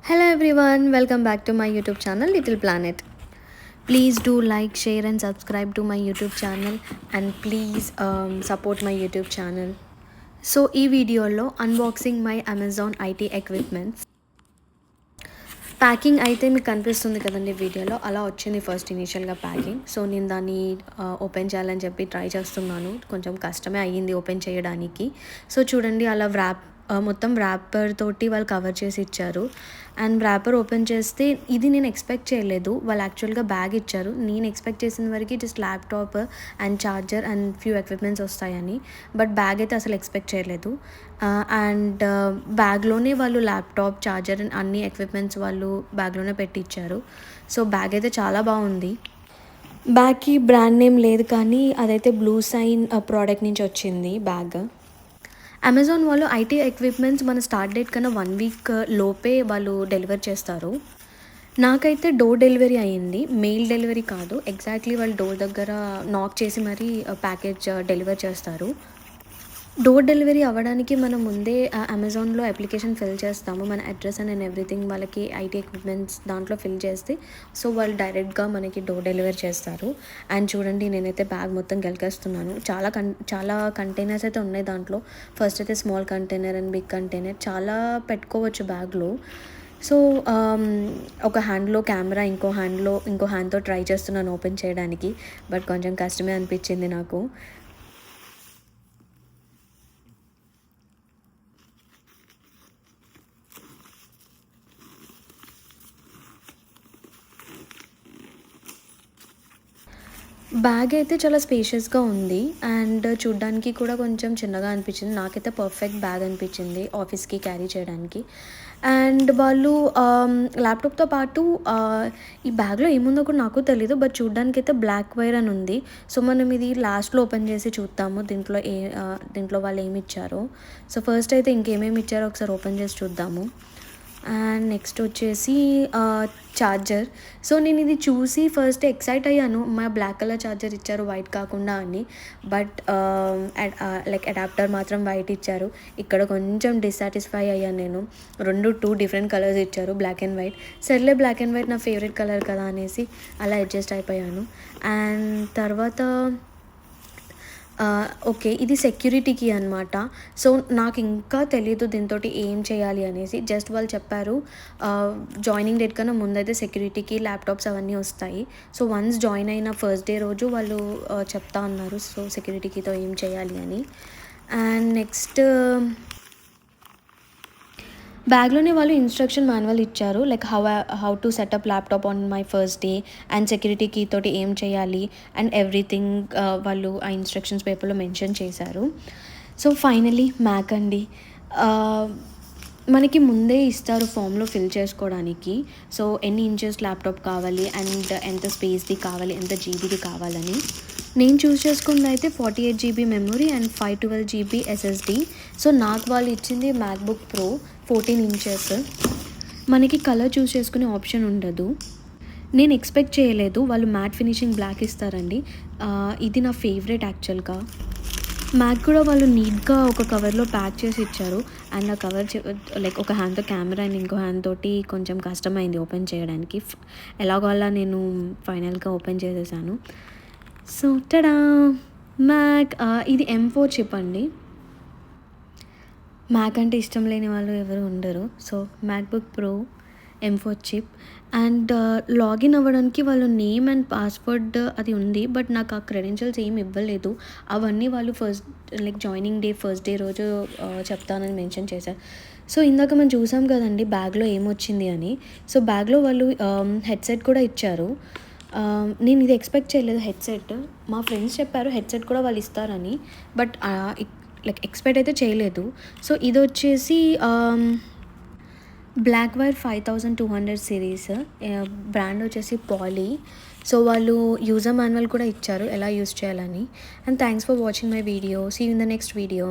Hello everyone, welcome back to my YouTube channel Little Planet. Please do like, share and subscribe to my YouTube channel and please support my YouTube channel. So ఈ వీడియోలో unboxing my Amazon IT equipments. Packing అయితే మీకు కనిపిస్తుంది కదండి వీడియోలో, అలా వచ్చింది first ఇనీషియల్గా ప్యాకింగ్. సో నేను దాన్ని ఓపెన్ చేయాలని చెప్పి ట్రై చేస్తున్నాను. కొంచెం కష్టమే అయ్యింది ఓపెన్ చేయడానికి. సో చూడండి అలా మొత్తం ర్యాపర్ తోటి వాళ్ళు కవర్ చేసి ఇచ్చారు. అండ్ ర్యాపర్ ఓపెన్ చేస్తే ఇది నేను ఎక్స్పెక్ట్ చేయలేదు. వాళ్ళు యాక్చువల్గా బ్యాగ్ ఇచ్చారు. నేను ఎక్స్పెక్ట్ చేసిన వరకు just laptop and charger and few equipments వస్తాయని, బట్ బ్యాగ్ అయితే అసలు ఎక్స్పెక్ట్ చేయలేదు. అండ్ బ్యాగ్లోనే వాళ్ళు ల్యాప్టాప్, ఛార్జర్ అండ్ అన్ని ఎక్విప్మెంట్స్ వాళ్ళు బ్యాగ్లోనే పెట్టి ఇచ్చారు. సో బ్యాగ్ అయితే చాలా బాగుంది. బ్యాగ్కి బ్రాండ్ నేమ్ లేదు, కానీ అదైతే బ్లూ సైన్ ప్రోడక్ట్ నుంచి వచ్చింది బ్యాగ్. అమెజాన్ వాళ్ళు ఐటీ ఎక్విప్మెంట్స్ మన స్టార్ట్ డేట్ కన్నా 1 వీక్ లోపే వాళ్ళు డెలివర్ చేస్తారు. నాకైతే డోర్ డెలివరీ అయ్యింది, మెయిల్ డెలివరీ కాదు. ఎగ్జాక్ట్లీ వాళ్ళు డోర్ దగ్గర నాక్ చేసి మరీ ప్యాకేజ్ డెలివర్ చేస్తారు. డోర్ డెలివరీ అవ్వడానికి మనం ముందే అమెజాన్లో అప్లికేషన్ ఫిల్ చేస్తాము. మన అడ్రస్ అండ్ ఎవ్రీథింగ్ వాళ్ళకి ఐటీ ఎక్విప్మెంట్స్ దాంట్లో ఫిల్ చేస్తే సో వాళ్ళు డైరెక్ట్గా మనకి డోర్ డెలివరీ చేస్తారు. అండ్ చూడండి నేనైతే బ్యాగ్ మొత్తం గెలికేస్తున్నాను. చాలా కంటైనర్స్ అయితే ఉన్నాయి దాంట్లో. ఫస్ట్ అయితే small container and big container చాలా పెట్టుకోవచ్చు బ్యాగ్లో. సో ఒక హ్యాండ్లో కెమెరా, ఇంకో హ్యాండ్తో ట్రై చేస్తున్నాను ఓపెన్ చేయడానికి, బట్ కొంచెం కష్టమే అనిపించింది నాకు. బ్యాగ్ అయితే చాలా స్పేషియస్గా ఉంది అండ్ చూడ్డానికి కూడా కొంచెం చిన్నగా అనిపించింది. నాకైతే పర్ఫెక్ట్ బ్యాగ్ అనిపించింది ఆఫీస్కి క్యారీ చేయడానికి. అండ్ వాళ్ళు ల్యాప్టాప్తో పాటు ఈ బ్యాగ్లో ఏముందో కూడా నాకు తెలీదు, బట్ చూడ్డానికి అయితే బ్లాక్ వైర్ అని ఉంది. సో మనం ఇది లాస్ట్లో ఓపెన్ చేసి చూద్దాము దీంట్లో వాళ్ళు ఏమి ఇచ్చారో. సో ఫస్ట్ అయితే ఇంకేమేమి ఇచ్చారో ఒకసారి ఓపెన్ చేసి చూద్దాము. అండ్ నెక్స్ట్ వచ్చేసి ఛార్జర్. సో నేను ఇది చూసి ఫస్ట్ ఎక్సైట్ అయ్యాను, మా బ్లాక్ కలర్ ఛార్జర్ ఇచ్చారు వైట్ కాకుండా అని. బట్ లైక్ అడాప్టర్ మాత్రం వైట్ ఇచ్చారు. ఇక్కడ కొంచెం డిస్సాటిస్ఫై అయ్యాను నేను. 2 డిఫరెంట్ కలర్స్ ఇచ్చారు, బ్లాక్ అండ్ వైట్. సర్లే బ్లాక్ అండ్ వైట్ నా ఫేవరెట్ కలర్ కదా అనేసి అలా అడ్జస్ట్ అయిపోయాను. అండ్ తర్వాత ఓకే, ఇది సెక్యూరిటీకి అనమాట. సో నాకు ఇంకా తెలీదు దీంతో ఏం చేయాలి అనేసి. జస్ట్ వాళ్ళు చెప్పారు జాయినింగ్ డేట్ కన్నా ముందైతే సెక్యూరిటీకి ల్యాప్టాప్స్ అవన్నీ వస్తాయి. సో వన్స్ జాయిన్ అయిన ఫస్ట్ డే రోజు వాళ్ళు చెప్తా అన్నారు సో సెక్యూరిటీకితో ఏం చేయాలి అని. అండ్ నెక్స్ట్ బ్యాగ్లోనే వాళ్ళు ఇన్స్ట్రక్షన్ మాన్యువల్ ఇచ్చారు, like how to setup laptop on my first day and security key తోటి ఏం చేయాలి అండ్ ఎవ్రీథింగ్ వాళ్ళు ఆ ఇన్స్ట్రక్షన్స్ పేపర్లో మెన్షన్ చేశారు. సో ఫైనలీ మ్యాక్ అండి. మనకి ముందే ఇస్తారు ఫామ్లో ఫిల్ చేసుకోవడానికి. సో ఎన్ని ఇంచెస్ ల్యాప్టాప్ కావాలి అండ్ ఎంత స్పేస్ది కావాలి, ఎంత జీబీది కావాలని. నేను చూస్ చేసుకుంది అయితే 48 GB memory and 512 GB SSD. So నాకు వాళ్ళు ఇచ్చింది మ్యాక్బుక్ ప్రో 14 ఇంచెస్. మనకి కలర్ చూస్ చేసుకునే ఆప్షన్ ఉండదు. నేను ఎక్స్పెక్ట్ చేయలేదు వాళ్ళు మ్యాట్ ఫినిషింగ్ బ్లాక్ ఇస్తారండి. ఇది నా ఫేవరెట్ యాక్చువల్గా. మ్యాక్ కూడా వాళ్ళు నీట్గా ఒక కవర్లో ప్యాక్ చేసి ఇచ్చారు. అండ్ ఆ కవర్ లైక్ ఒక హ్యాండ్తో కెమెరా అండ్ ఇంకో హ్యాండ్ తోటి కొంచెం కష్టమైంది ఓపెన్ చేయడానికి. ఎలాగో అలా నేను ఫైనల్గా ఓపెన్ చేసేసాను. So tada Mac. ఇది M4 చిప్ అండి. మ్యాక్ అంటే ఇష్టం లేని వాళ్ళు ఎవరు ఉండరు. So MacBook pro M4 chip. And login అవ్వడానికి వాళ్ళు నేమ్ అండ్ పాస్వర్డ్ అది ఉంది, బట్ నాకు ఆ క్రెడెన్షియల్స్ ఏమి ఇవ్వలేదు. అవన్నీ వాళ్ళు జాయినింగ్ డే ఫస్ట్ డే రోజు చెప్తానని మెన్షన్ చేశారు. సో ఇందాక మనం చూసాం కదండి బ్యాగ్లో ఏమొచ్చింది అని. సో బ్యాగ్లో వాళ్ళు హెడ్సెట్ కూడా ఇచ్చారు. నేను ఇది ఎక్స్పెక్ట్ చేయలేదు హెడ్సెట్. మా ఫ్రెండ్స్ చెప్పారు హెడ్సెట్ కూడా వాళ్ళు ఇస్తారని, బట్ లైక్ ఎక్స్పెక్ట్ అయితే చేయలేదు. సో ఇది వచ్చేసి బ్లాక్ వైర్ 5200 సిరీస్. బ్రాండ్ వచ్చేసి పాలీ. సో వాళ్ళు యూజర్ మాన్యువల్ కూడా ఇచ్చారు ఎలా యూజ్ చేయాలని. And thanks for watching my video. See you in the next video.